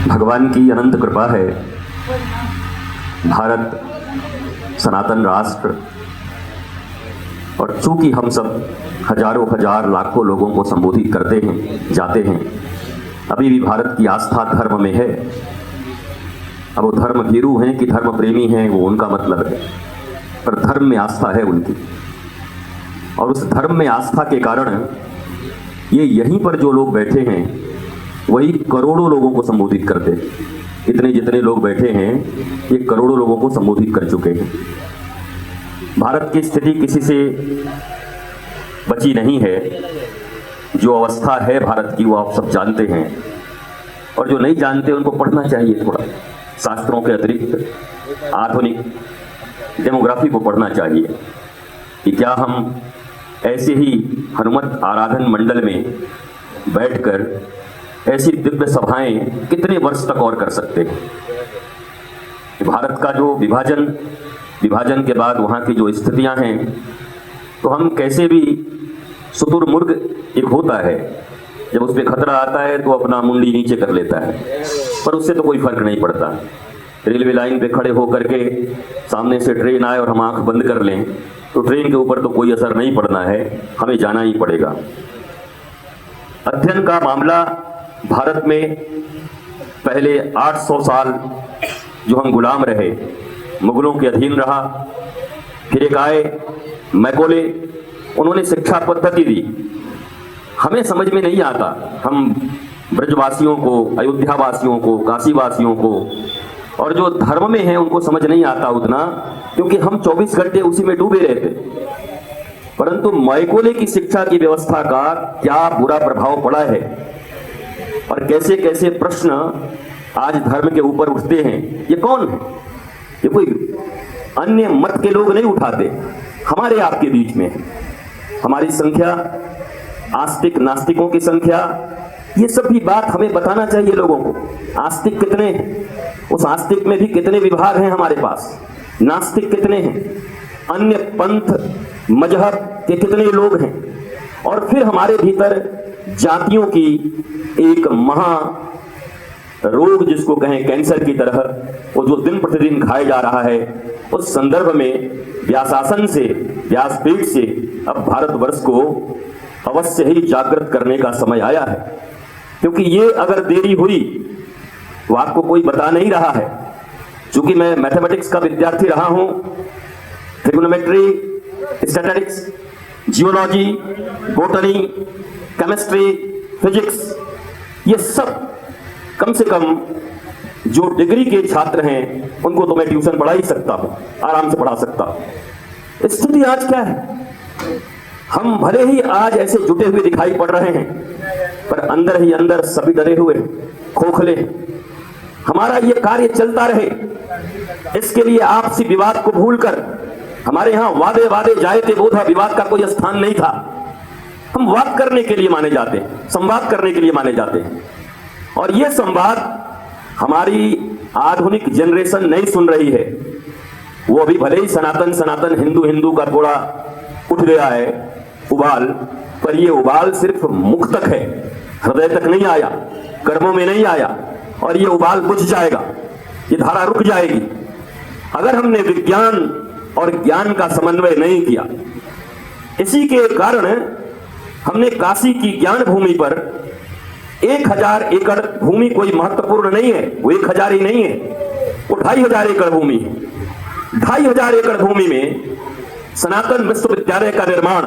भगवान की अनंत कृपा है। भारत सनातन राष्ट्र, और चूंकि हम सब हजारों हजार लाखों लोगों को संबोधित करते हैं, जाते हैं, अभी भी भारत की आस्था धर्म में है। अब वो धर्म भीरू हैं कि धर्म प्रेमी हैं, वो उनका मतलब है, पर धर्म में आस्था है उनकी। और उस धर्म में आस्था के कारण ये यहीं पर जो लोग बैठे हैं वही करोड़ों लोगों को संबोधित करते हैं। इतने जितने लोग बैठे हैं ये करोड़ों लोगों को संबोधित कर चुके हैं। भारत की स्थिति किसी से बची नहीं है। जो अवस्था है भारत की वो आप सब जानते हैं, और जो नहीं जानते उनको पढ़ना चाहिए। थोड़ा शास्त्रों के अतिरिक्त आधुनिक डेमोग्राफी को पढ़ना चाहिए कि क्या हम ऐसे ही हनुमत आराधन मंडल में बैठकर ऐसी दिव्य सभाएं कितने वर्ष तक और कर सकते हैं। भारत का जो विभाजन के बाद वहाँ की जो स्थितियां हैं, तो हम कैसे भी शुतुरमुर्ग एक होता है, जब उस पर खतरा आता है तो अपना मुंडी नीचे कर लेता है, पर उससे तो कोई फर्क नहीं पड़ता। रेलवे लाइन पे खड़े होकर के सामने से ट्रेन आए और हम आंख बंद कर लें तो ट्रेन के ऊपर तो कोई असर नहीं पड़ना है, हमें जाना ही पड़ेगा। अध्ययन का मामला भारत में पहले 800 साल जो हम गुलाम रहे, मुगलों के अधीन रहा। फिर एक आए मैकोले, उन्होंने शिक्षा पद्धति दी। हमें समझ में नहीं आता, हम ब्रजवासियों को, अयोध्यावासियों को, काशीवासियों को, और जो धर्म में हैं उनको समझ नहीं आता उतना, क्योंकि हम 24 घंटे उसी में डूबे रहते। परंतु मैकोले की शिक्षा की व्यवस्था का क्या बुरा प्रभाव पड़ा है, और कैसे कैसे प्रश्न आज धर्म के ऊपर उठते हैं। ये कौन है? ये कोई अन्य मत के लोग नहीं उठाते, हमारे आपके बीच में है। हमारी संख्या, आस्तिक नास्तिकों की संख्या, ये सब भी बात हमें बताना चाहिए लोगों को। आस्तिक कितने हैं, उस आस्तिक में भी कितने विभाग हैं हमारे पास, नास्तिक कितने हैं, अन्य पंथ मजहब के कितने लोग हैं, और फिर हमारे भीतर जातियों की एक महा रोग जिसको कहें कैंसर की तरह, वो जो दिन प्रतिदिन खाया जा रहा है, उस संदर्भ में व्यासासन से, व्यासपीठ से अब भारतवर्ष को अवश्य ही जागृत करने का समय आया है। क्योंकि ये अगर देरी हुई तो आपको कोई बता नहीं रहा है। चूंकि मैं मैथमेटिक्स का विद्यार्थी रहा हूं, trigonometry, statistics, geology, botany, chemistry, physics, ये सब कम से कम जो डिग्री के छात्र हैं उनको तो मैं ट्यूशन पढ़ा ही सकता हूं, आराम से पढ़ा सकता हूं। स्थिति आज क्या है? हम भले ही आज ऐसे जुटे हुए दिखाई पड़ रहे हैं, पर अंदर ही अंदर सभी डरे हुए, खोखले। हमारा ये कार्य चलता रहे, इसके लिए आपसी विवाद को भूलकर, हमारे यहां वादे जायते बोधा विवाद का कोई स्थान नहीं था। हम बात करने के लिए माने जाते हैं, संवाद करने के लिए माने जाते हैं, और ये संवाद हमारी आधुनिक जनरेशन नहीं सुन रही है। वो अभी भले ही सनातन हिंदू का थोड़ा उठ गया है उबाल, पर ये उबाल सिर्फ मुख तक है, हृदय तक नहीं आया, कर्मों में नहीं आया, और ये उबाल बुझ जाएगा, ये धारा रुक जाएगी अगर हमने विज्ञान और ज्ञान का समन्वय नहीं किया। इसी के कारण हमने काशी की ज्ञान भूमि पर 1000 एकड़ भूमि कोई महत्वपूर्ण नहीं है, वो 1000 ही नहीं है, वो 2500 एकड़ भूमि है। 2500 एकड़ भूमि में सनातन विश्वविद्यालय का निर्माण,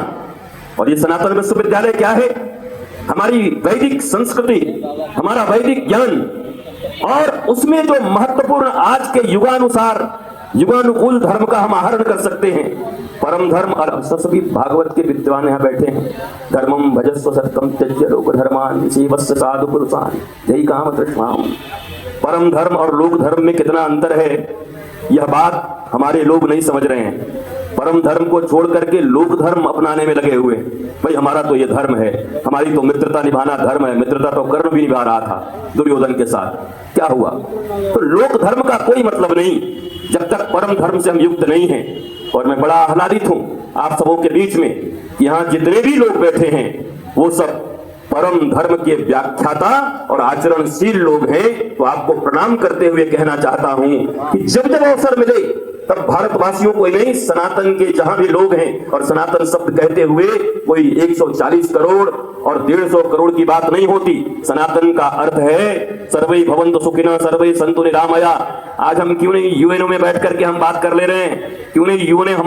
और ये सनातन विश्वविद्यालय क्या है? हमारी वैदिक संस्कृति, हमारा वैदिक ज्ञान, और उसमें जो महत्वपूर्ण आज के युगानुसार युगानुकूल धर्म का हम आहरण कर सकते हैं। परम धर्म, और सभी भागवत के विद्वान यहाँ बैठे हैं। धर्मम भजस्व सत्यम त्यज्य लोक धर्मान सेवस्य साधु पुरुषान जय काम तृष्णाम। परम धर्म और लोक धर्म में कितना अंतर है, यह बात हमारे लोग नहीं समझ रहे हैं। परम धर्म को छोड़ करके लोक धर्म अपनाने में लगे हुए। भाई हमारा तो ये धर्म है, हमारी तो मित्रता निभाना धर्म है। मित्रता तो कर्ण भी निभा रहा था दुर्योधन के साथ, क्या हुआ? तो लोक धर्म का कोई मतलब नहीं जब तक परम धर्म से हम युक्त नहीं हैं। और मैं बड़ा आह्लादित हूं आप सबों के बीच में, यहाँ जितने भी लोग बैठे हैं वो सब परम धर्म के व्याख्याता और आचरणशील लोग हैं, तो आपको प्रणाम करते हुए कहना चाहता हूं कि जब जब अवसर मिले तब भारतवासियों को नहीं, सनातन के जहां भी लोग हैं, और सनातन शब्द कहते हुए कोई 140 करोड़ और 150 करोड़ की बात नहीं होती। सनातन का अर्थ है सर्वे भवन्तु सुखिनः सर्वे सन्तु निरामया। आज हम क्यों नहीं यूएनओ में बैठ करके हम बात कर ले रहे हैं, क्यों नहीं यूएनओ